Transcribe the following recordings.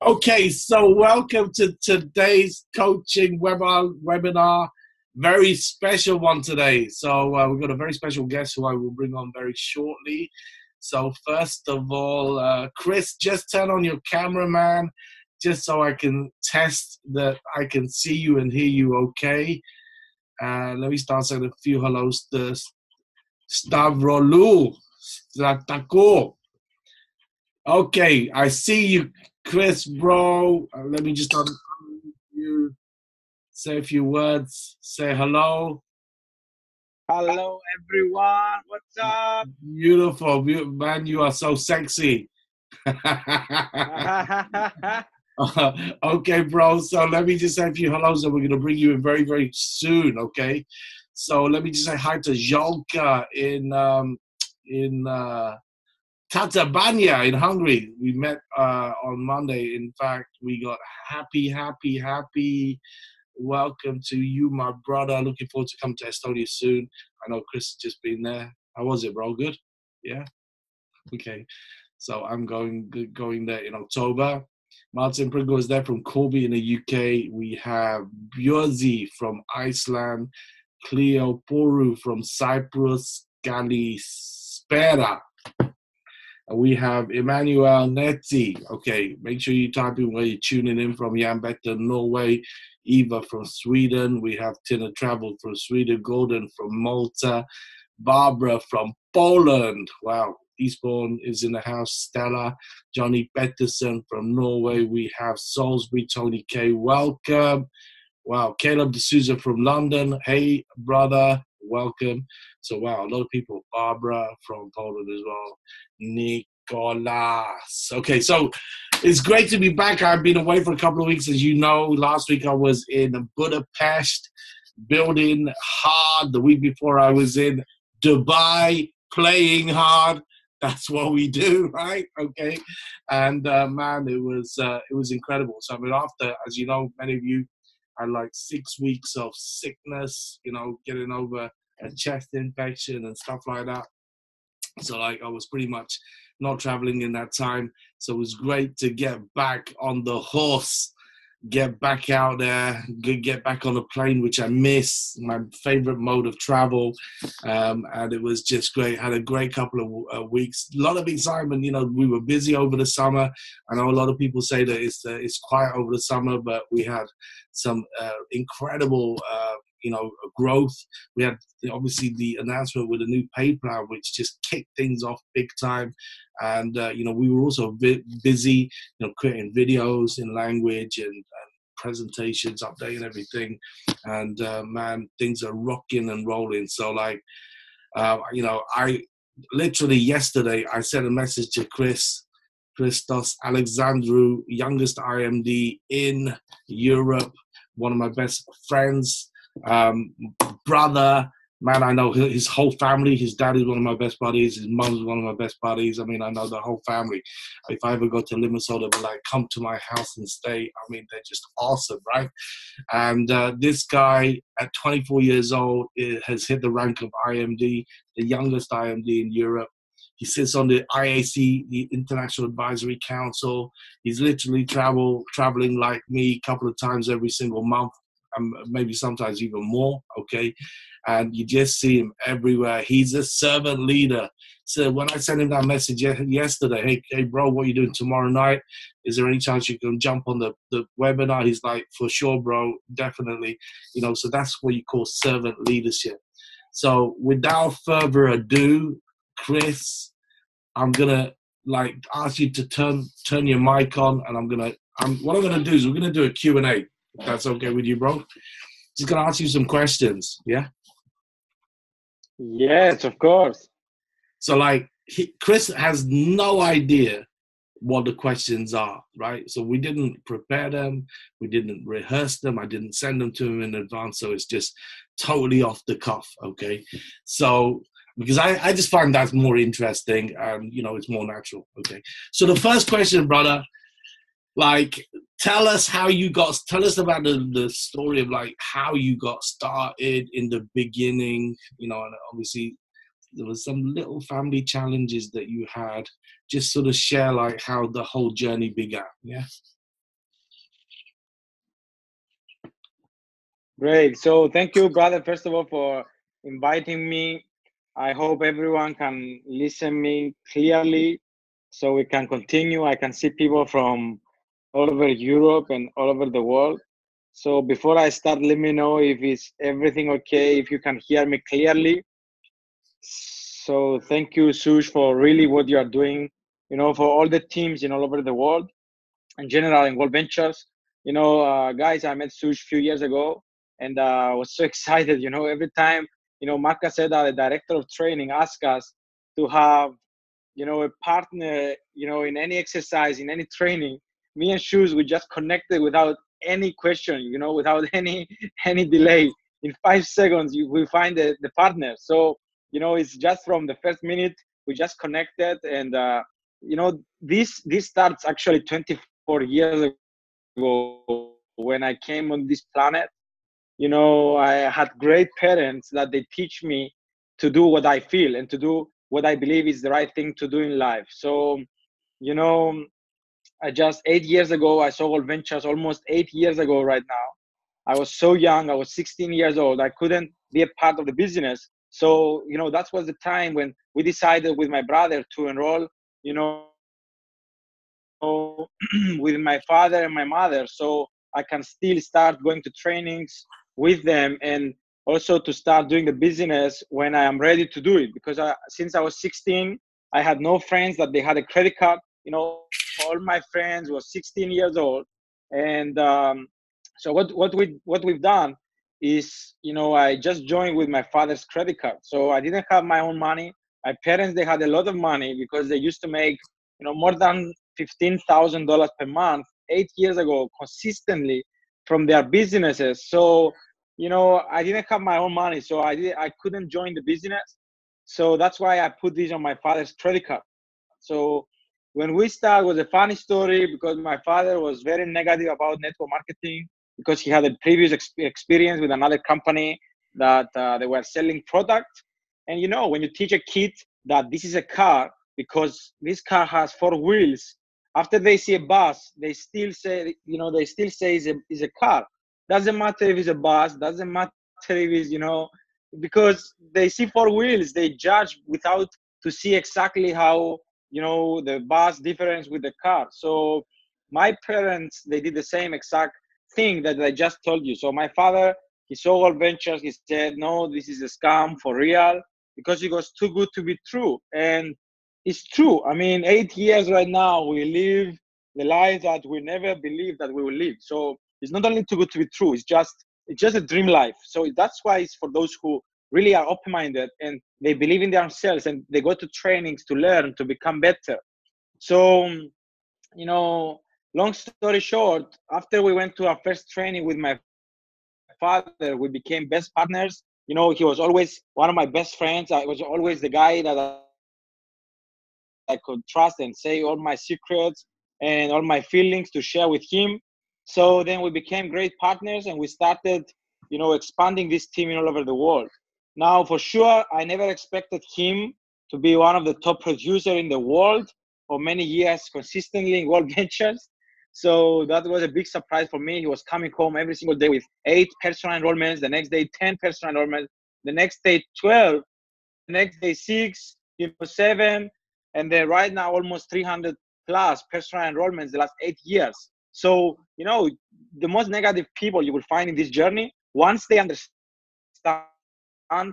Okay, so welcome to today's coaching webinar. Very special one today. So we've got a very special guest who I will bring on very shortly. So first of all, Chris, just turn on your camera, man, just so I can test that I can see you and hear you okay. Let me start saying a few hellos to Stavrolu, Stratako. Okay, I see you, Chris, bro. Let me just unmute you, say a few words, say hello. Hello, everyone. What's up? Beautiful, man. You are so sexy. Okay, bro. So let me just say a few hellos, and we're gonna bring you in very, very soon. Okay. So let me just say hi to Jolka in Tatabanya in Hungary. We met on Monday. In fact, we got happy welcome to you, my brother. Looking forward to come to Estonia soon. I know Chris has just been there. How was it, bro? Good? Yeah? Okay. So I'm going there in October. Martin Pringle is there from Corby in the UK. We have Björzi from Iceland. Cleo Poru from Cyprus. Kalispera. We have Emmanuel Netti. Okay, make sure you type in where you're tuning in from. Jan Better, Norway. Eva from Sweden. We have Tina Travel from Sweden. Golden from Malta. Barbara from Poland. Wow, Eastbourne is in the house. Stella. Johnny Pettersson from Norway. We have Salisbury. Tony K. Welcome. Wow, Caleb D'Souza from London. Hey, brother. Welcome. So, wow, a lot of people. Barbara from Poland as well. Nicolas. Okay, so it's great to be back. I've been away for a couple of weeks, as you know. Last week I was in Budapest, building hard. The week before I was in Dubai, playing hard. That's what we do, right? Okay. And, man, it was incredible. So, I mean, after, as you know, many of you, I had like 6 weeks of sickness, getting over a chest infection and stuff like that. So like I was pretty much not traveling in that time. So it was great to get back on the horse, get back out there, get back on the plane, which I miss, my favorite mode of travel. And it was just great. Had a great couple of weeks. A lot of excitement. We were busy over the summer. I know a lot of people say that it's quiet over the summer, but we had some incredible growth. We had obviously the announcement with a new pay plan, which just kicked things off big time. And, we were also busy, creating videos in language and presentations, updating everything. And, man, things are rocking and rolling. So, like, I literally yesterday, I sent a message to Chrysanthos Alexandrou, youngest IMD in Europe, one of my best friends. Brother, man, I know his whole family. His dad is one of my best buddies. His mom's one of my best buddies. I mean, I know the whole family. If I ever go to Limassol, they'll be like, come to my house and stay. I mean, they're just awesome, right? And this guy, at 24 years old, has hit the rank of IMD, the youngest IMD in Europe. He sits on the IAC, the International Advisory Council. He's literally traveling like me a couple of times every single month. Maybe sometimes even more, okay? And you just see him everywhere. He's a servant leader. So when I sent him that message yesterday, hey, bro, what are you doing tomorrow night? Is there any chance you can jump on the webinar? He's like, for sure, bro, definitely. So that's what you call servant leadership. So without further ado, Chris, I'm gonna ask you to turn your mic on, and what I'm gonna do is we're gonna do a Q&A. If that's okay with you, bro. Just gonna ask you some questions, yeah? Yes, of course. So Chris has no idea what the questions are, right? So we didn't prepare them, we didn't rehearse them, I didn't send them to him in advance, so it's just totally off the cuff, okay? So because I just find that more interesting and it's more natural, okay? So the first question, brother, tell us about the story of how you got started in the beginning, and obviously there was some little family challenges that you had. Just sort of share how the whole journey began. Yeah. Great. So thank you, brother, first of all, for inviting me. I hope everyone can listen me clearly so we can continue. I can see people from all over Europe and all over the world. So before I start, let me know if it's everything okay, if you can hear me clearly. So thank you, Sush, for really what you are doing, for all the teams in all over the world in general in WorldVentures. Guys, I met Sush a few years ago, and I was so excited. Every time, Marca said that the director of training asked us to have, a partner, in any exercise, in any training. Me and Shoes, we just connected without any question, without any delay. In 5 seconds, we find the partner. So, it's just from the first minute we just connected, and this starts actually 24 years ago when I came on this planet. I had great parents that they teach me to do what I feel and to do what I believe is the right thing to do in life. So, you know, just 8 years ago, I saw WorldVentures almost 8 years ago right now. I was so young. I was 16 years old. I couldn't be a part of the business. So, that was the time when we decided with my brother to enroll, with my father and my mother. So I can still start going to trainings with them and also to start doing the business when I am ready to do it. Because since I was 16, I had no friends that they had a credit card. All my friends were 16 years old. And so what we've done is, I just joined with my father's credit card. So I didn't have my own money. My parents, they had a lot of money because they used to make, more than $15,000 per month 8 years ago consistently from their businesses. So, I didn't have my own money, so I couldn't join the business. So that's why I put this on my father's credit card. So when we start was a funny story because my father was very negative about network marketing because he had a previous experience with another company that they were selling product. And when you teach a kid that this is a car because this car has four wheels, after they see a bus, they still say is a car. Doesn't matter if it's a bus, doesn't matter if it's, because they see four wheels, they judge without to see exactly how, the bus difference with the car. So my parents, they did the same exact thing that I just told you. So my father, he saw all ventures, he said, no, this is a scam for real, because it was too good to be true. And it's true. I mean, 8 years right now, we live the life that we never believed that we will live. So it's not only too good to be true, it's just a dream life. So that's why it's for those who really are open-minded and they believe in themselves and they go to trainings to learn to become better. So, long story short, after we went to our first training with my father, we became best partners. He was always one of my best friends. I was always the guy that I could trust and say all my secrets and all my feelings to share with him. So then we became great partners and we started, expanding this team in all over the world. Now, for sure, I never expected him to be one of the top producer in the world for many years consistently in WorldVentures. So that was a big surprise for me. He was coming home every single day with 8 personal enrollments, the next day 10 personal enrollments, the next day 12, the next day 6, 7, and then right now almost 300 plus personal enrollments the last 8 years. So, the most negative people you will find in this journey, once they understand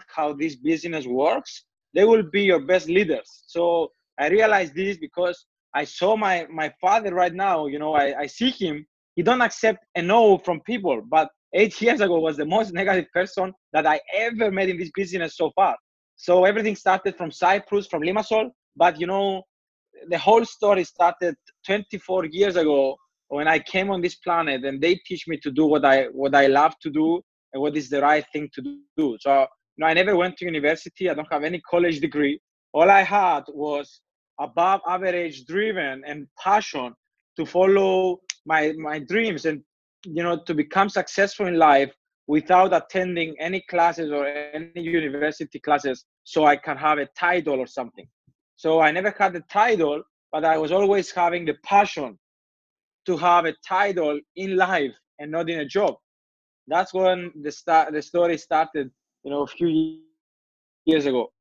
how this business works, they will be your best leaders. So I realized this because I saw my father right now. I see him. He don't accept a no from people. But 8 years ago was the most negative person that I ever met in this business so far. So everything started from Cyprus, from Limassol. But the whole story started 24 years ago when I came on this planet and they teach me to do what I love to do and what is the right thing to do. So I never went to university. I don't have any college degree. All I had was above average driven and passion to follow my dreams and to become successful in life without attending any classes or any university classes so I can have a title or something. So I never had the title, but I was always having the passion to have a title in life and not in a job. That's when the story started, a few years ago.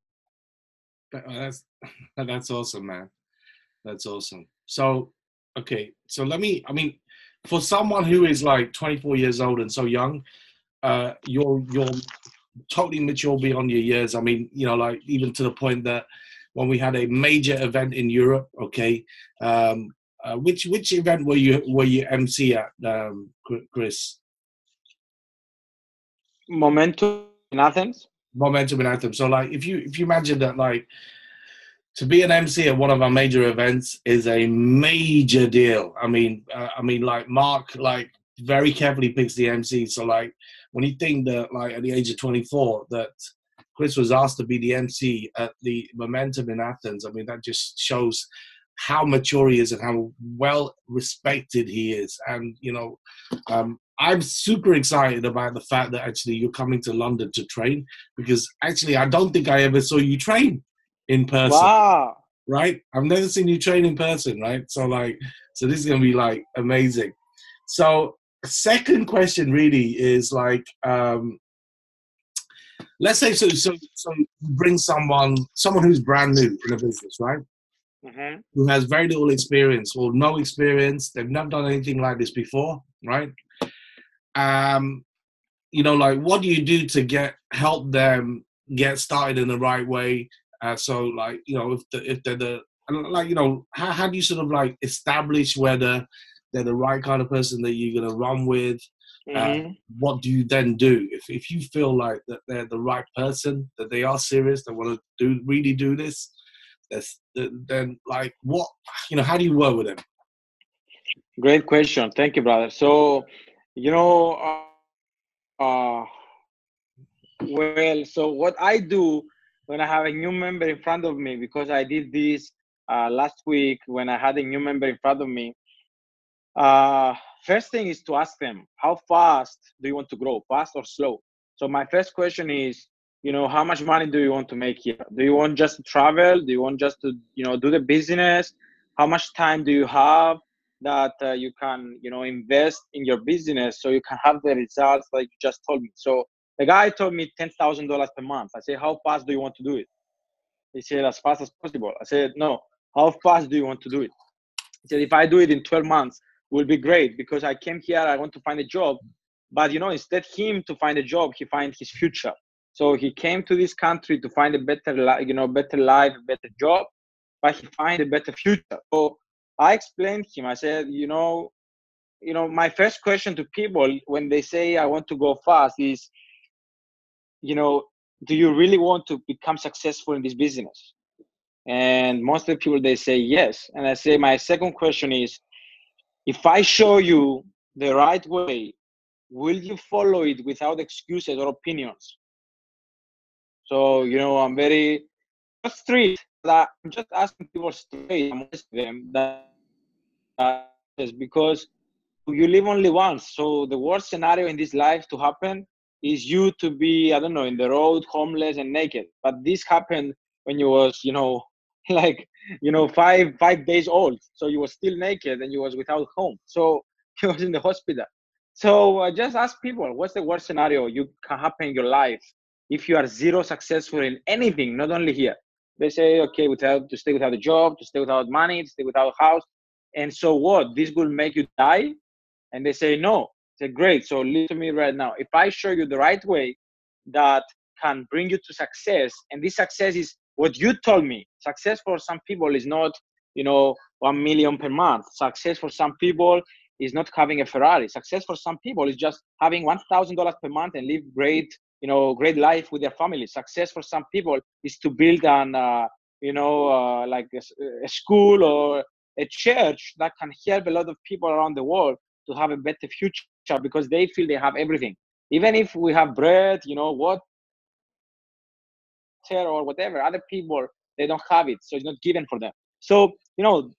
That's that's awesome, man. That's awesome. So, okay, so let me. I mean, for someone who is like 24 years old and so young, you're totally mature beyond your years. I mean, like even to the point that when we had a major event in Europe, okay, which event were you MC at, Chris? Momentum in Athens. Momentum in Anthem. So like, if you imagine that, like, to be an MC at one of our major events is a major deal. I mean, like Mark, like very carefully picks the MC. So like, when you think that, like, at the age of 24, that Chris was asked to be the MC at the Momentum in Athens, I mean, that just shows how mature he is and how well respected he is. And I'm super excited about the fact that actually you're coming to London to train, because actually I don't think I ever saw you train in person. Wow. Right? I've never seen you train in person, right? So like, so this is gonna be like amazing. So second question really is like, let's say so you bring someone who's brand new in a business, right? Mm-hmm. Who has very little experience or no experience, they've never done anything like this before, right? Um, like, what do you do to help them get started in the right way? So like, if they're like, how do you sort of like establish whether they're the right kind of person that you're gonna run with? Uh, Mm-hmm. what do you then do if you feel like that they're the right person, that they are serious, they want to really do this? Then like, what, how do you work with them? Great question. Thank you, brother. So, you know, well, so what I do when I have a new member in front of me, because I did this last week when I had a new member in front of me. Uh, First thing is to ask them, how fast do you want to grow, fast or slow? So my first question is, how much money do you want to make here? Do you want just to travel? Do you want just to, do the business? How much time do you have that you can, invest in your business so you can have the results like you just told me? So the guy told me $10,000 per month. I said, how fast do you want to do it? He said, as fast as possible. I said, no, how fast do you want to do it? He said, if I do it in 12 months, will be great, because I came here, I want to find a job. But, instead him to find a job, he find his future. So he came to this country to find a better, better life, better job, but he find a better future. So I explained him, I said, my first question to people when they say I want to go fast is, you know, do you really want to become successful in this business? And most of the people, they say yes. And I say, my second question is, if I show you the right way, will you follow it without excuses or opinions? So, I'm very not strict, but I'm just asking people straight. I'm honest with them that is because you live only once. So the worst scenario in this life to happen is you to be, I don't know, in the road, homeless and naked. But this happened when you was, like, 5 days old. So you was still naked and you was without home. So he was in the hospital. So I just ask people, what's the worst scenario you can happen in your life if you are zero successful in anything, not only here? They say, okay, to stay without a job, to stay without money, to stay without a house. And so what? This will make you die? And they say, no. I say, great. So listen to me right now. If I show you the right way that can bring you to success, and this success is what you told me. Success for some people is not, 1 million per month. Success for some people is not having a Ferrari. Success for some people is just having $1,000 per month and live great, great life with their family. Success for some people is to build like a school or a church that can help a lot of people around the world to have a better future, because they feel they have everything. Even if we have bread, water or whatever, other people, they don't have it. So it's not given for them. So,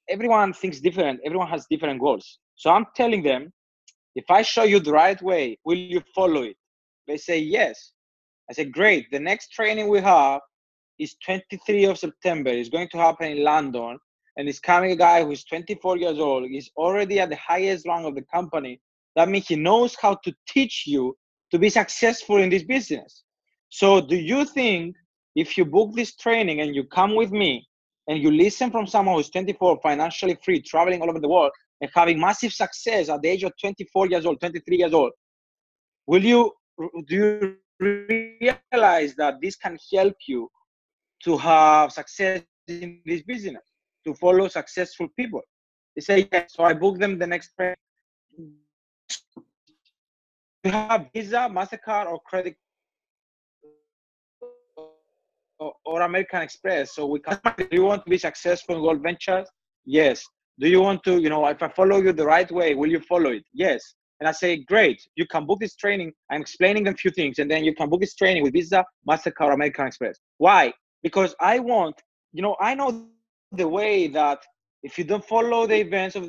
everyone thinks different. Everyone has different goals. So I'm telling them, if I show you the right way, will you follow it? They say yes. I said, great. The next training we have is 23 of September. It's going to happen in London. And it's coming a guy who's 24 years old. He's already at the highest rank of the company. That means he knows how to teach you to be successful in this business. So do you think if you book this training and you come with me and you listen from someone who's 24, financially free, traveling all over the world and having massive success at the age of 24 years old, 23 years old, do you realize that this can help you to have success in this business, to follow successful people? They say yes. So I book them the next training. We have Visa, MasterCard, or credit or American Express. So we can. Do you want to be successful in WorldVentures? Yes. Do you want to, if I follow you the right way, will you follow it? Yes. And I say, great, you can book this training. I'm explaining them a few things, and then you can book this training with Visa, MasterCard, or American Express. Why? Because I want, I know the way that if you don't follow the events of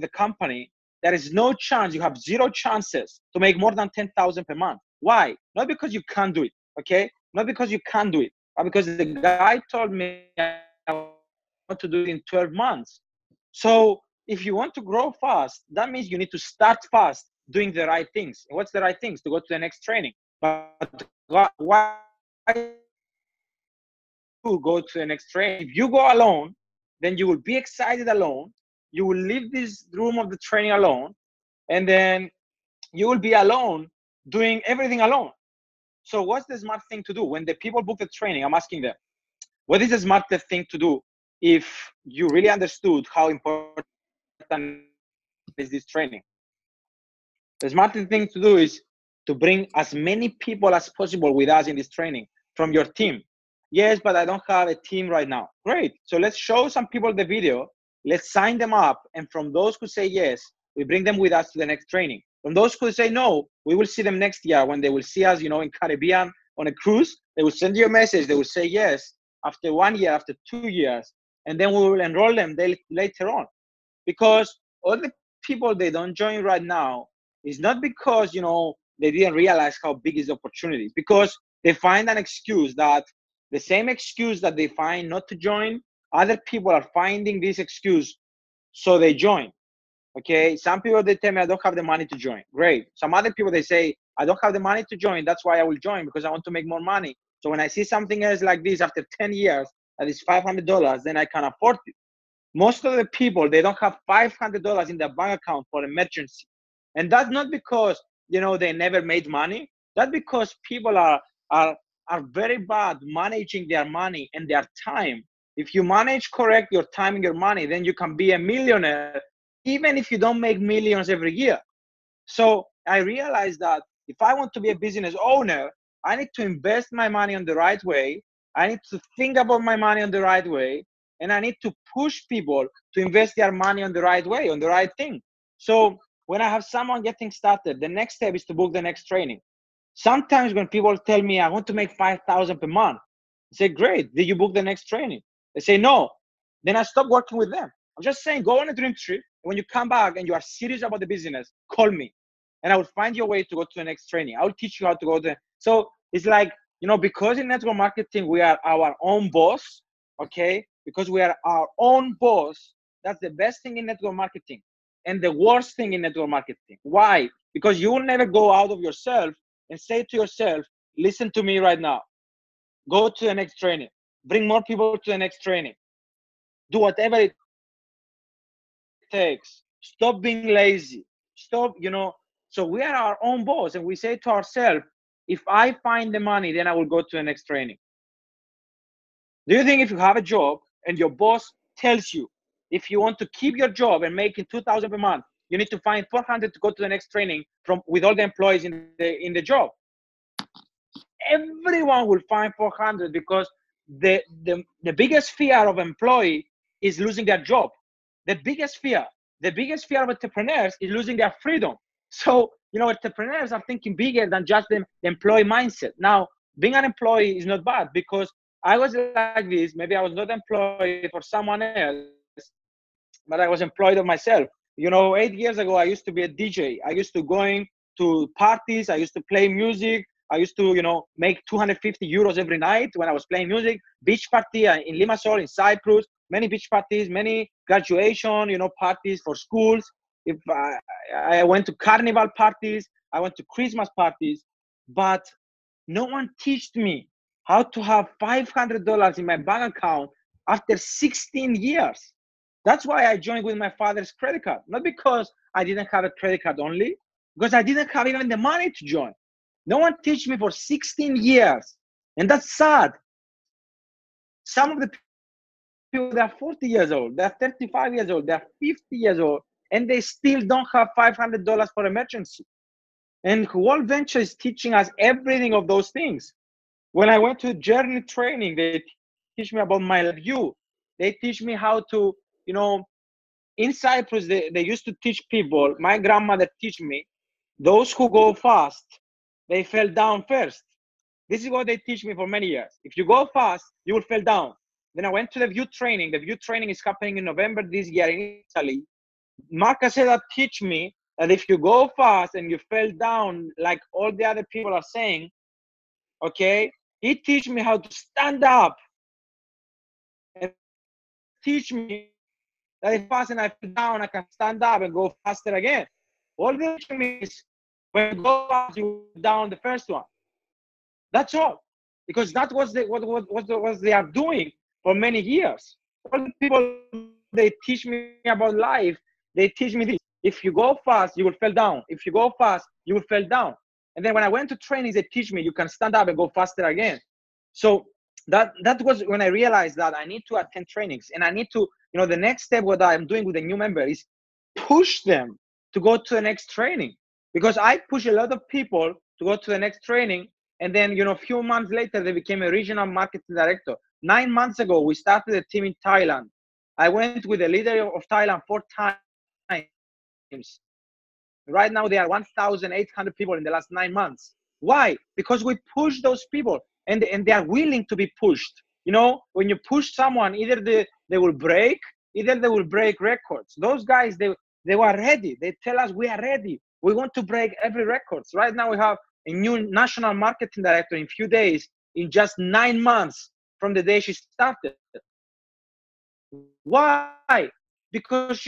the company, there is no chance, you have zero chances to make more than 10,000 per month. Why? Not because you can't do it, okay? Not because you can't do it, but because the guy told me I want to do it in 12 months. So if you want to grow fast, that means you need to start fast doing the right things. And what's the right things? To go to the next training. But why you go to the next training? If you go alone, then you will be excited alone. You will leave this room of the training alone, and then you will be alone doing everything alone. So what's the smart thing to do? When the people book the training, I'm asking them, what is the smartest thing to do if you really understood how important is this training? The smartest thing to do is to bring as many people as possible with us in this training from your team. Yes, but I don't have a team right now. Great. So let's show some people the video. Let's sign them up. And from those who say yes, we bring them with us to the next training. From those who say no, we will see them next year when they will see us, in Caribbean on a cruise. They will send you a message. They will say yes after 1 year, after 2 years. And then we will enroll them later on. Because all the people they don't join right now is not because, they didn't realize how big is the opportunity. It's because they find an excuse that the same excuse that they find not to join, other people are finding this excuse, so they join. Okay, some people they tell me I don't have the money to join. Great. Some other people they say I don't have the money to join. That's why I will join, because I want to make more money. So when I see something else like this after 10 years that is $500, then I can afford it. Most of the people they don't have $500 in their bank account for emergency, and that's not because they never made money. That's because people are very bad managing their money and their time. If you manage correct your time and your money, then you can be a millionaire even if you don't make millions every year. So I realized that if I want to be a business owner, I need to invest my money on the right way. I need to think about my money on the right way. And I need to push people to invest their money on the right way, on the right thing. So when I have someone getting started, the next step is to book the next training. Sometimes when people tell me I want to make 5,000 per month, I say, great, did you book the next training? They say, no. Then I stop working with them. I'm just saying, go on a dream trip. When you come back and you are serious about the business, call me. And I will find your way to go to the next training. I will teach you how to go to. So it's like, because in network marketing, we are our own boss, okay? Because we are our own boss, that's the best thing in network marketing and the worst thing in network marketing. Why? Because you will never go out of yourself and say to yourself, listen to me right now. Go to the next training. Bring more people to the next training. Do whatever it takes. Stop being lazy. Stop, So we are our own boss, and we say to ourselves, if I find the money, then I will go to the next training. Do you think if you have a job and your boss tells you, if you want to keep your job and making 2,000 per month, you need to find 400 to go to the next training with all the employees in the job? Everyone will find 400 because the biggest fear of employee is losing their job. The biggest fear of entrepreneurs is losing their freedom. So, entrepreneurs are thinking bigger than just the employee mindset. Now, being an employee is not bad, because I was like this. Maybe I was not employed for someone else, but I was employed of myself. 8 years ago, I used to be a DJ. I used to going to parties. I used to play music. I used to, make 250 euros every night when I was playing music. Beach party in Limassol, in Cyprus, many beach parties, many graduation, parties for schools. If I went to carnival parties, I went to Christmas parties. but no one taught me how to have $500 in my bank account after 16 years. That's why I joined with my father's credit card. Not because I didn't have a credit card only, because I didn't have even the money to join. No one taught me for 16 years. And that's sad. Some of the people, they're 40 years old, they're 35 years old, they're 50 years old, and they still don't have $500 for emergency. And WorldVentures is teaching us everything of those things. When I went to journey training, they teach me about my view. They teach me how to, in Cyprus, they used to teach people, my grandmother teach me, those who go fast, they fell down first. This is what they teach me for many years. If you go fast, you will fall down. Then I went to the view training. The view training is happening in November this year in Italy. Marcus said that teach me that if you go fast and you fell down like all the other people are saying, okay, he teach me how to stand up and teach me that if fast and I fell down, I can stand up and go faster again. All they teach me is when you go fast, you down the first one. That's all, because that was what they are doing for many years. All the people they teach me about life, they teach me this: if you go fast, you will fall down. If you go fast, you will fall down. And then when I went to trainings, they teach me you can stand up and go faster again. So that was when I realized that I need to attend trainings, and I need to, the next step what I'm doing with a new member is push them to go to the next training, because I push a lot of people to go to the next training. And then, a few months later, they became a regional marketing director. 9 months ago, we started a team in Thailand. I went with the leader of Thailand 4 times. Right now, there are 1,800 people in the last 9 months. Why? Because we push those people, and they are willing to be pushed. When you push someone, either they will break, either they will break records. Those guys, they were ready. They tell us, we are ready. We want to break every records. Right now, we have a new national marketing director in few days, in just 9 months from the day she started. Why? Because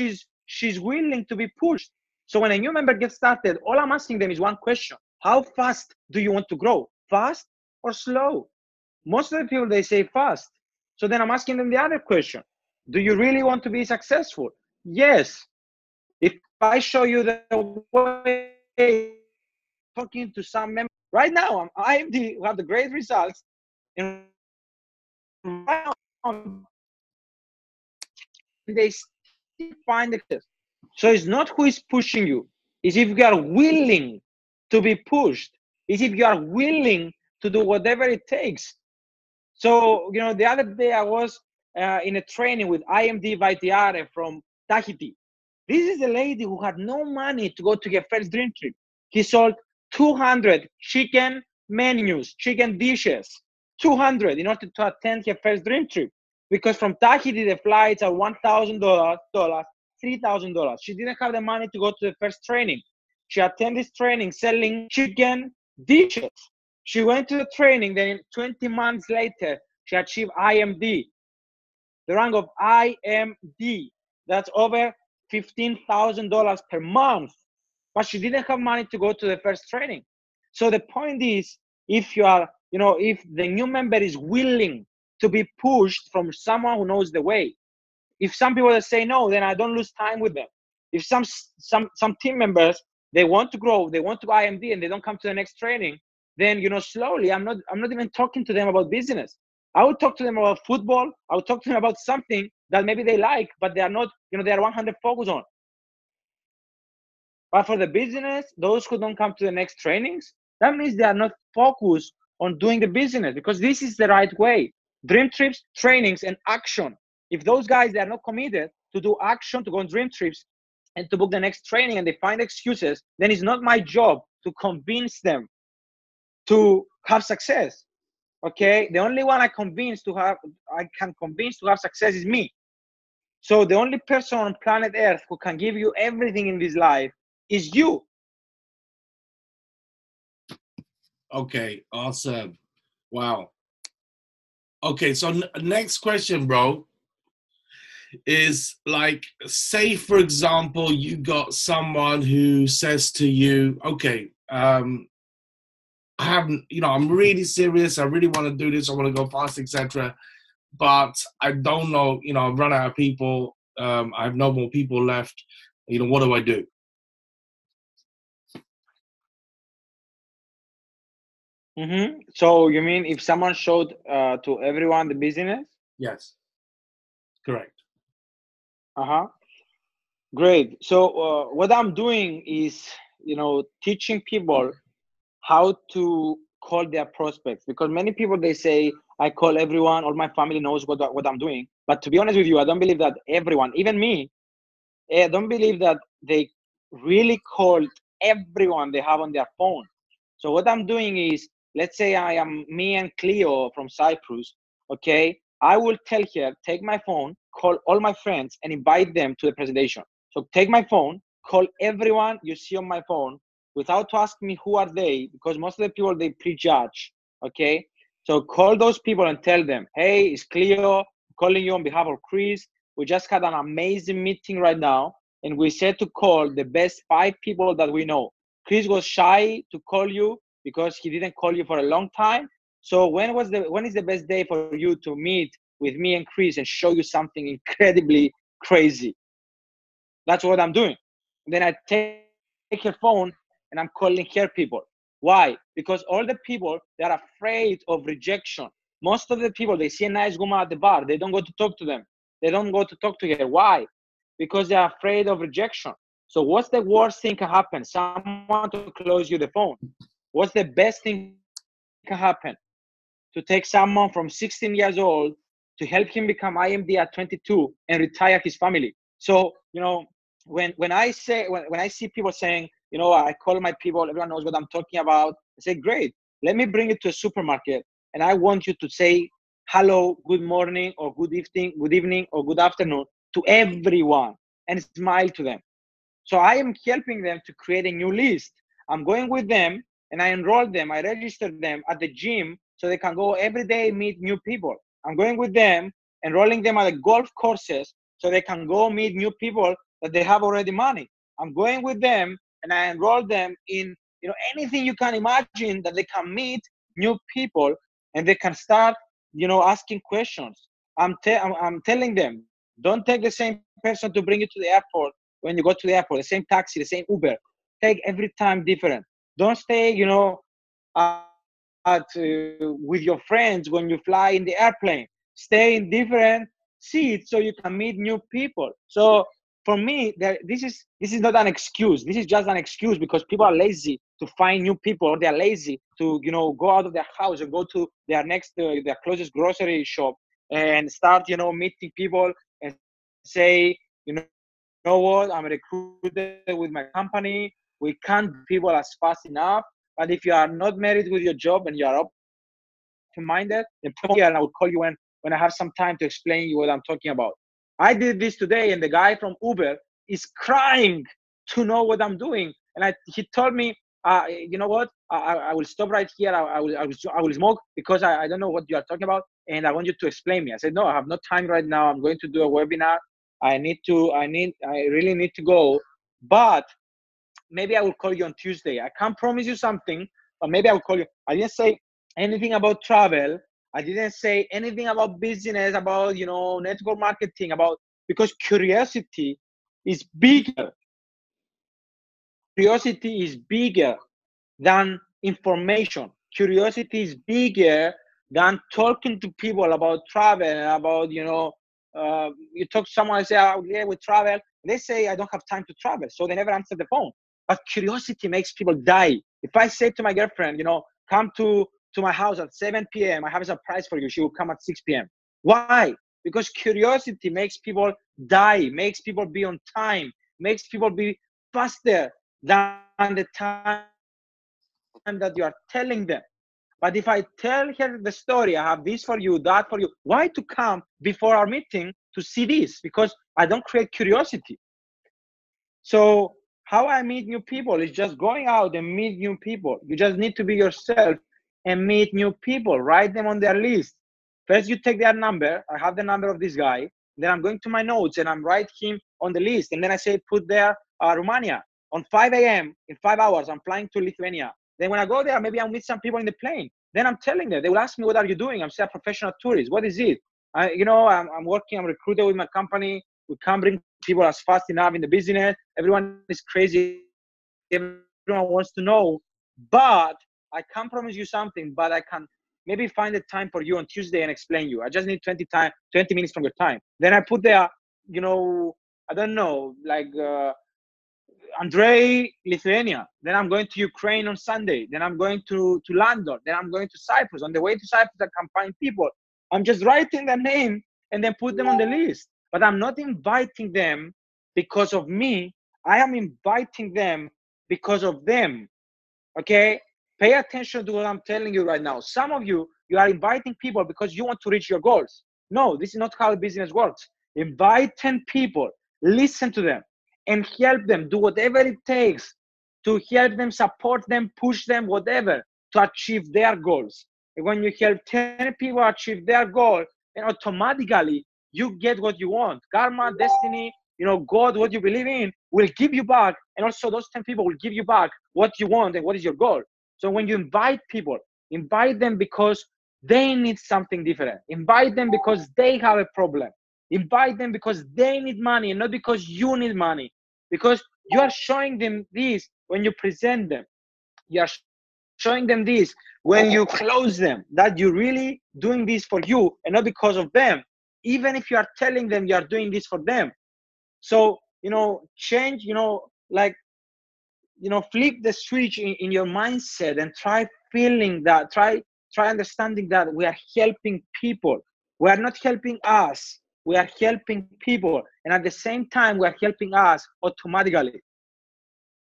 she's willing to be pushed. So when a new member gets started, all I'm asking them is one question: how fast do you want to grow? Fast or slow? Most of the people, they say fast. So then I'm asking them the other question: do you really want to be successful? Yes. If I show you the way, talking to some members right now, IMD who have the great results, and right now they still find success. So it's not who is pushing you, it's if you are willing to be pushed, it's if you are willing to do whatever it takes. So, the other day I was in a training with IMD Vaitiare from Tahiti. This is a lady who had no money to go to her first dream trip. He sold 200 chicken menus, chicken dishes, 200 in order to attend her first dream trip. Because from Tahiti, the flights are $1,000, $3,000. She didn't have the money to go to the first training. She attended this training selling chicken dishes. She went to the training, then 20 months later, she achieved IMD, the rank of IMD. That's over $15,000 per month. But she didn't have money to go to the first training. So the point is, if you are, if the new member is willing to be pushed from someone who knows the way. If some people say no, then I don't lose time with them. If some team members, they want to grow, they want to go IMD, and they don't come to the next training, then slowly I'm not even talking to them about business. I would talk to them about football. I would talk to them about something that maybe they like, but they are not, they are 100 focused on. But for the business, those who don't come to the next trainings, that means they are not focused on doing the business, because this is the right way. Dream trips, trainings, and action. If those guys, they are not committed to do action, to go on dream trips and to book the next training, and they find excuses, then it's not my job to convince them to have success. Okay, the only one I can convince to have success is me. So the only person on planet Earth who can give you everything in this life is you. Okay, awesome. Wow. Okay, so next question, bro, is like, say for example, you got someone who says to you, okay, I haven't, I'm really serious. I really want to do this. I want to go fast, etc. But I don't know, I've run out of people. I have no more people left. What do I do? So you mean if someone showed to everyone the business? Yes, correct. Uh-huh. Great. So what I'm doing is, teaching people how to call their prospects, because many people, they say, I call everyone, all my family knows what I'm doing. But to be honest with you, I don't believe that everyone, even me, I don't believe that they really called everyone they have on their phone. So what I'm doing is, let's say I am me and Cleo from Cyprus, okay? I will tell her, take my phone, call all my friends and invite them to the presentation. So take my phone, call everyone you see on my phone without to ask me who are they, because most of the people, they prejudge, okay? So call those people and tell them, hey, it's Cleo, calling you on behalf of Chris. We just had an amazing meeting right now, and we said to call the best 5 people that we know. Chris was shy to call you because he didn't call you for a long time. So when is the best day for you to meet with me and Chris and show you something incredibly crazy? That's what I'm doing. And then I take her phone and I'm calling her people. Why? Because all the people, they are afraid of rejection. Most of the people, they see a nice woman at the bar, they don't go to talk to them. They don't go to talk to her. Why? Because they are afraid of rejection. So what's the worst thing can happen? Someone to close you the phone. What's the best thing can happen? To take someone from 16 years old to help him become IMD at 22 and retire his family. So, when I see people saying, I call my people, everyone knows what I'm talking about. I say, great, let me bring it to a supermarket, and I want you to say hello, good morning, or good evening, or good afternoon to everyone and smile to them. So I am helping them to create a new list. I'm going with them and I enroll them, I register them at the gym so they can go every day meet new people. I'm going with them, enrolling them at the golf courses so they can go meet new people that they have already money. I'm going with them and I enroll them in anything you can imagine that they can meet new people and they can start asking questions. I'm telling them, don't take the same person to bring you to the airport when you go to the airport, the same taxi, the same Uber. Take every time different. Don't stay, with your friends when you fly in the airplane. Stay in different seats so you can meet new people. So for me, this is not an excuse. This is just an excuse because people are lazy to find new people, or they're lazy to go out of their house and go to their closest grocery shop and start meeting people and say, you know what, I'm a recruiter with my company. We can't bring people as fast enough. But if you are not married with your job and you are open-minded, then put me on here and I will call you when I have some time to explain you what I'm talking about. I did this today and the guy from Uber is crying to know what I'm doing. And he told me, you know what, I will stop right here. I will smoke because I don't know what you are talking about and I want you to explain me. I said, no, I have no time right now. I'm going to do a webinar. I really need to go, but maybe I will call you on Tuesday. I can't promise you something, but maybe I will call you. I didn't say anything about travel. I didn't say anything about business, about network marketing, because curiosity is bigger. Curiosity is bigger than information. Curiosity is bigger than talking to people about travel and about, you talk to someone and say, oh, yeah, we travel. They say, I don't have time to travel. So they never answer the phone. But curiosity makes people die. If I say to my girlfriend, come to my house at 7 p.m., I have a surprise for you. She will come at 6 p.m. Why? Because curiosity makes people die, makes people be on time, makes people be faster than the time that you are telling them. But if I tell her the story, I have this for you, that for you, why to come before our meeting to see this? Because I don't create curiosity. So how I meet new people is just going out and meet new people. You just need to be yourself and meet new people. Write them on their list. First, you take their number. I have the number of this guy. Then I'm going to my notes and I'm write him on the list. And then I say, put there Romania. On 5 a.m., in 5 hours, I'm flying to Lithuania. Then when I go there, maybe I'll meet some people in the plane. Then I'm telling them, they will ask me, what are you doing? I'm saying, a professional tourist. What is it? I'm working, I'm recruited with my company. We can't bring people as fast enough in the business. Everyone is crazy. Everyone wants to know. But I can't promise you something, but I can maybe find a time for you on Tuesday and explain you. I just need 20 minutes from your time. Then I put there, I don't know, like Andrei, Lithuania. Then I'm going to Ukraine on Sunday. Then I'm going to London. Then I'm going to Cyprus. On the way to Cyprus, I can find people. I'm just writing their name and then put them on the list. But I'm not inviting them because of me. I am inviting them because of them. Okay? Pay attention to what I'm telling you right now. Some of you, you are inviting people because you want to reach your goals. No, this is not how business works. Invite 10 people, listen to them, and help them. Do whatever it takes to help them, support them, push them, whatever, to achieve their goals. And when you help 10 people achieve their goal, then automatically you get what you want. Karma, destiny, God, what you believe in, will give you back. And also those 10 people will give you back what you want and what is your goal. So when you invite people, invite them because they need something different. Invite them because they have a problem. Invite them because they need money and not because you need money. Because you are showing them this when you present them. You are showing them this when you close them, that you're really doing this for you and not because of them. Even if you are telling them you are doing this for them. So, change, flip the switch in your mindset and try feeling that, try understanding that we are helping people. We are not helping us. We are helping people. And at the same time, we are helping us automatically.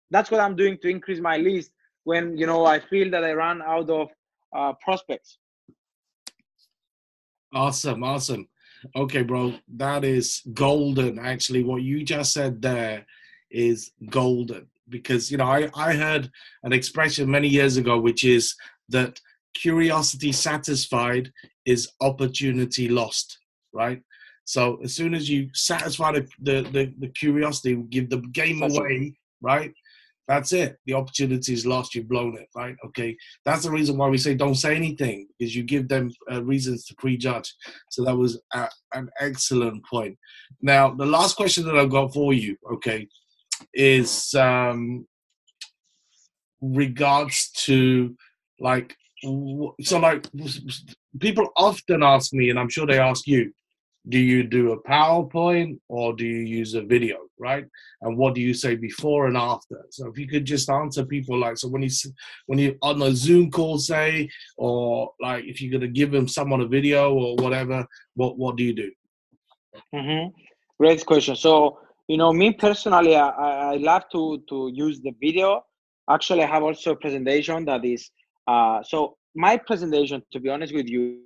That's what I'm doing to increase my list when, I feel that I run out of prospects. Awesome. Okay, bro, that is golden. Actually, what you just said there is golden, because I heard an expression many years ago, which is that curiosity satisfied is opportunity lost, right? So as soon as you satisfy the curiosity, give the game away, right? That's it. The opportunity is lost. You've blown it, right? Okay. That's the reason why we say don't say anything, because you give them reasons to prejudge. So that was an excellent point. Now, the last question that I've got for you, okay, is regards to people often ask me, and I'm sure they ask you, do you do a PowerPoint or do you use a video, right? And what do you say before and after? So if you could just answer people so when you on a Zoom call, say, or like if you're going to give them someone a video or whatever, what do you do? Mm-hmm. Great question. So, me personally, I love to use the video. Actually, I have also a presentation that is, so my presentation, to be honest with you,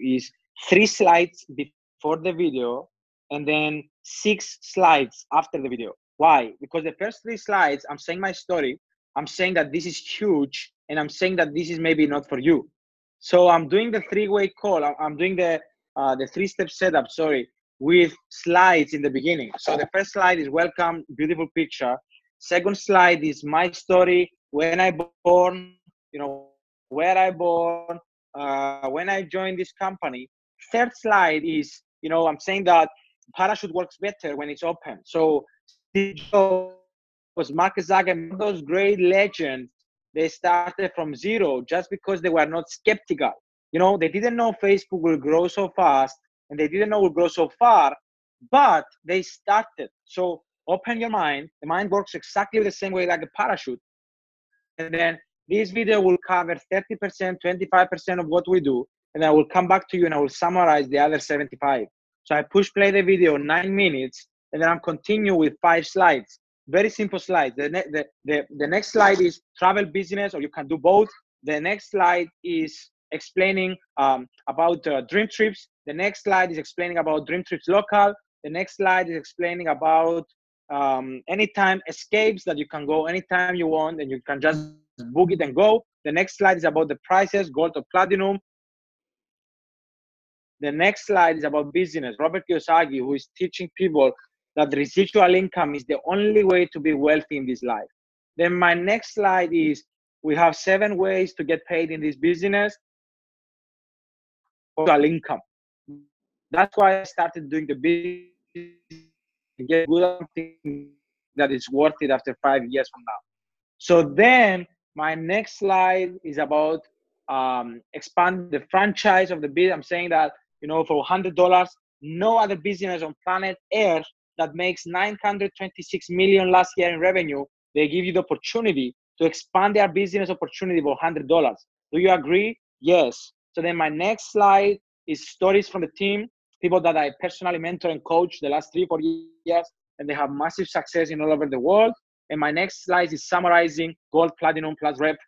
is 3 slides before the video and then 6 slides after the video. Why? Because the first 3 slides, I'm saying my story. I'm saying that this is huge, and I'm saying that this is maybe not for you. So I'm doing the 3-way call. I'm doing the 3-step setup, with slides in the beginning. So the first slide is welcome, beautiful picture. Second slide is my story, when I born, where I born, when I joined this company. Third slide is, I'm saying that parachute works better when it's open. So Steve Jobs, Marcus Zuckerberg, those great legends, they started from zero just because they were not skeptical. They didn't know Facebook will grow so fast, and they didn't know it will grow so far, but they started. So open your mind. The mind works exactly the same way like a parachute. And then this video will cover 30%, 25% of what we do. And I will come back to you and I will summarize the other 75. So I push play the video 9 minutes, and then I'm continue with 5 slides. Very simple slides. The next slide is travel business, or you can do both. The next slide is explaining about dream trips. The next slide is explaining about dream trips local. The next slide is explaining about anytime escapes, that you can go anytime you want and you can just book it and go. The next slide is about the prices, gold or platinum. The next slide is about business. Robert Kiyosaki, who is teaching people that residual income is the only way to be wealthy in this life. Then my next slide is we have 7 ways to get paid in this business for income. That's why I started doing the business, get good at something that is worth it after 5 years from now. So then my next slide is about expand the franchise of the business. I'm saying that, for $100, no other business on planet Earth that makes 926 million last year in revenue, they give you the opportunity to expand their business opportunity for $100. Do you agree? Yes. So then my next slide is stories from the team, people that I personally mentor and coach the last 3-4 years, and they have massive success in all over the world. And my next slide is summarizing gold, platinum, plus rep.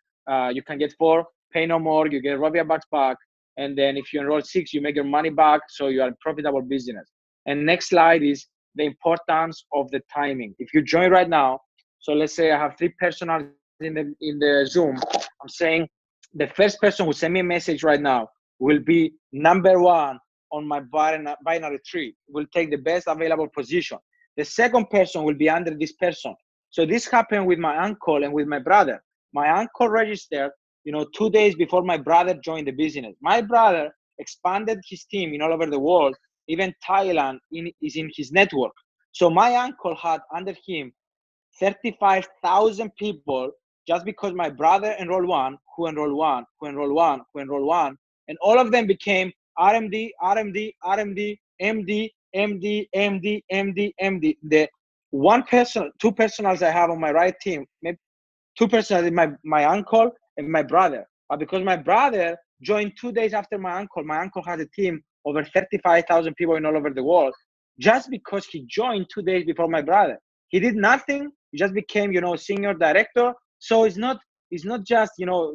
You can get 4, pay no more, you get Robia bucks back. And then if you enroll 6, you make your money back. So you are a profitable business. And next slide is the importance of the timing. If you join right now, so let's say I have 3 personals in the Zoom. I'm saying the first person who send me a message right now will be number 1 on my binary tree, will take the best available position. The second person will be under this person. So this happened with my uncle and with my brother. My uncle registered, 2 days before my brother joined the business. My brother expanded his team in all over the world. Even Thailand is in his network. So my uncle had under him 35,000 people just because my brother enrolled one, who enrolled one, who enrolled one, who enrolled one, and all of them became RMD, RMD, RMD, MD, MD, MD, MD, MD. The 2 personals I have on my right team, maybe 2 personals, my uncle and my brother. But because my brother joined 2 days after my uncle has a team over 35,000 people in all over the world, just because he joined 2 days before my brother. He did nothing. He just became, senior director. So it's not just,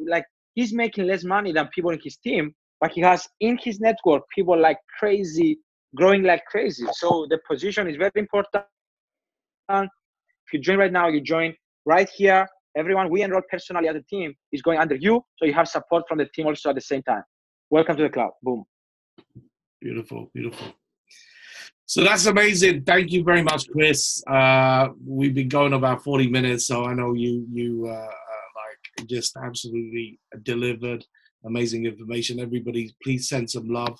like he's making less money than people in his team, but he has in his network people like crazy, growing like crazy. So the position is very important. If you join right now, you join right here. Everyone we enroll personally as a team is going under you. So you have support from the team also at the same time. Welcome to the club. Boom. Beautiful, beautiful. So that's amazing. Thank you very much, Chris. We've been going about 40 minutes, so I know you like just absolutely delivered amazing information. Everybody, please send some love.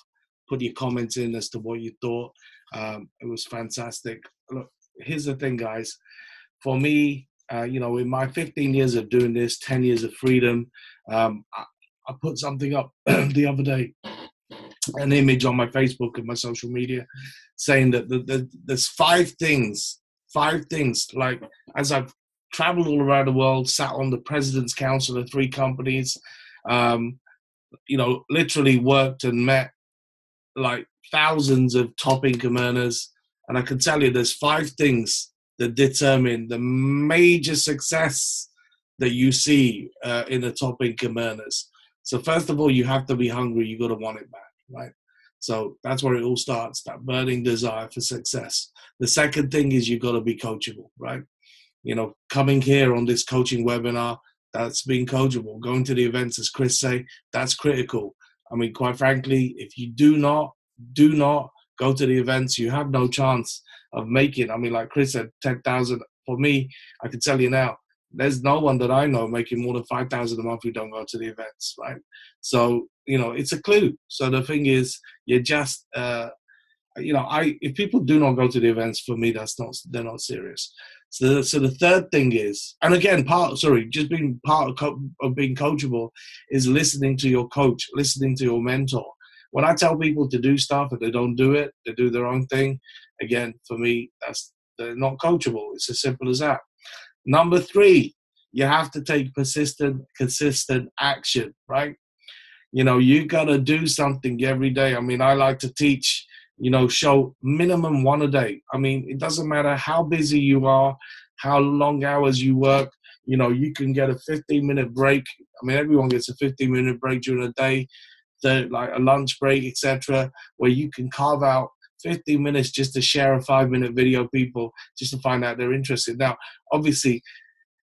Put your comments in as to what you thought. It was fantastic. Look, here's the thing, guys. For me, in my 15 years of doing this, 10 years of freedom, I put something up the other day, an image on my Facebook and my social media saying that there's 5 things, like as I've traveled all around the world, sat on the president's council of 3 companies, literally worked and met like thousands of top income earners. And I can tell you there's 5 things that determine the major success that you see in the top income earners. So first of all, you have to be hungry. You got to want it back, right? So that's where it all starts, that burning desire for success. The second thing is you got to be coachable, right? Coming here on this coaching webinar, that's being coachable. Going to the events, as Chris say, that's critical. I mean, quite frankly, if you do not go to the events, you have no chance of making. I mean, like Chris said, 10,000. For me, I can tell you now, there's no one that I know making more than 5,000 a month who don't go to the events, right? So, it's a clue. So the thing is, you just, if people do not go to the events, for me, they're not serious. So the third thing is, and again, just being part of being coachable is listening to your coach, listening to your mentor. When I tell people to do stuff and they don't do it, they do their own thing. Again, for me, they're not coachable. It's as simple as that. Number 3, you have to take persistent, consistent action, right? You got to do something every day. I mean, I like to teach, show minimum 1 a day. I mean, it doesn't matter how busy you are, how long hours you work, you can get a 15-minute break. I mean, everyone gets a 15-minute break during the day, like a lunch break, etc., where you can carve out 15 minutes just to share a 5-minute video, people, just to find out they're interested. Now, obviously,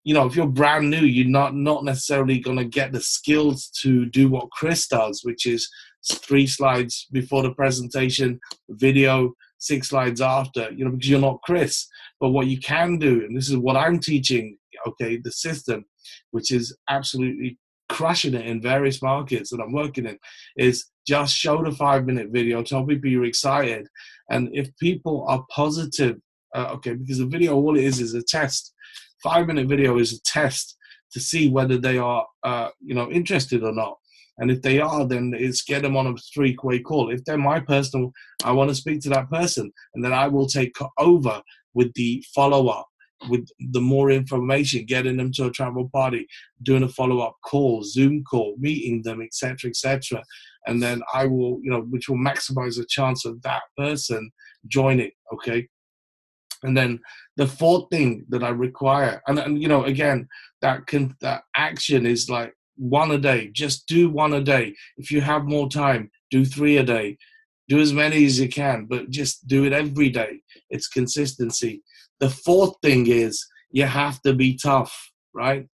if you're brand new, you're not necessarily going to get the skills to do what Chris does, which is 3 slides before the presentation, video, 6 slides after, because you're not Chris. But what you can do, and this is what I'm teaching okay, the system, which is absolutely crushing it in various markets that I'm working in, is just show the 5-minute video, tell people you're excited. And if people are positive, okay, because the video, all it is a test. 5-minute video is a test to see whether they are, interested or not. And if they are, then it's get them on a 3-way call. If they're my personal, I want to speak to that person, and then I will take over with the follow-up, with the more information, getting them to a travel party, doing a follow-up call, Zoom call, meeting them, etc., etc. And then I will, which will maximize the chance of that person joining, okay? And then the fourth thing that I require, and again, that action is like 1 a day. Just do 1 a day. If you have more time, do 3 a day. Do as many as you can, but just do it every day. It's consistency. The fourth thing is you have to be tough, right?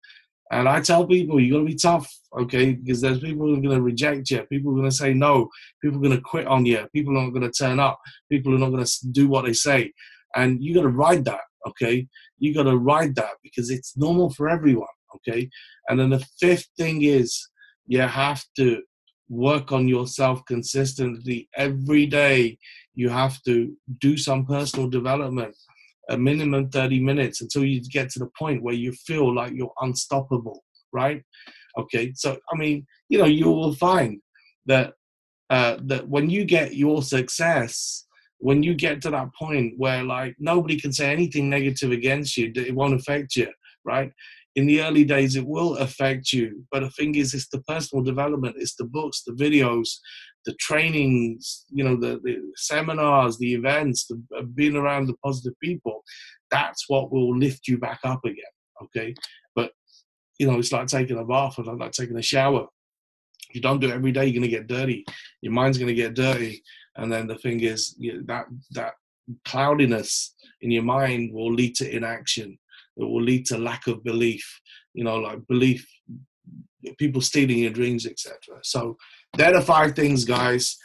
And I tell people, you got to be tough, okay? Because there's people who are going to reject you. People are going to say no. People are going to quit on you. People are not going to turn up. People are not going to do what they say. And you got to ride that, okay? You got to ride that because it's normal for everyone, okay? And then the fifth thing is you have to work on yourself consistently every day. You have to do some personal development, a minimum 30 minutes until you get to the point where you feel like you're unstoppable, right? Okay, so, you will find that that when you get your success, when you get to that point where like nobody can say anything negative against you, it won't affect you, right? In the early days, it will affect you. But the thing is, it's the personal development, it's the books, the videos, the trainings, the seminars, the events, being around the positive people. That's what will lift you back up again, okay? But, it's like taking a bath or like taking a shower. If you don't do it every day, you're going to get dirty. Your mind's going to get dirty. And then the thing is, that cloudiness in your mind will lead to inaction. It will lead to lack of belief, like belief, people stealing your dreams, etc. So they're the 5 things, guys.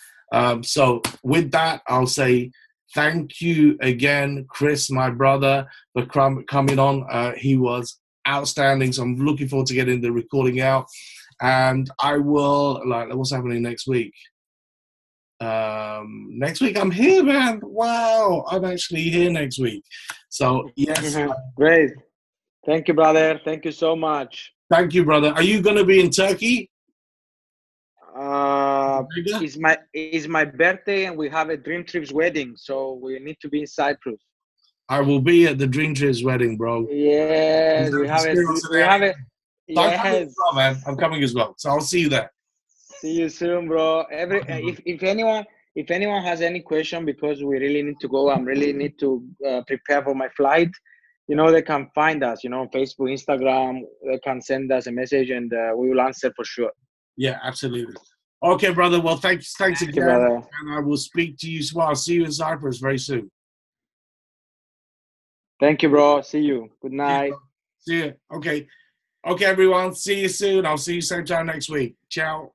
So with that, I'll say thank you again, Chris, my brother, for coming on. He was outstanding. So I'm looking forward to getting the recording out. And I will, what's happening next week? Next week I'm here, man. Wow, I'm actually here next week. So yes. Great. Thank you, brother. Thank you so much. Thank you, brother. Are you going to be in Turkey? It's my birthday and we have a Dream Trips wedding, so we need to be in Cyprus. I will be at the Dream Trips wedding, bro. Yes, we have it. Yes, man. I'm coming as well. So I'll see you there. See you soon, bro. If anyone has any question, because we really need to go, I really need to prepare for my flight. They can find us, Facebook, Instagram. They can send us a message, and we will answer for sure. Yeah, absolutely. Okay, brother. Well, thanks again, brother. And I will speak to you. Well, I'll see you in Cyprus very soon. Thank you, bro. See you. Good night. See you. Okay, everyone. See you soon. I'll see you same time next week. Ciao.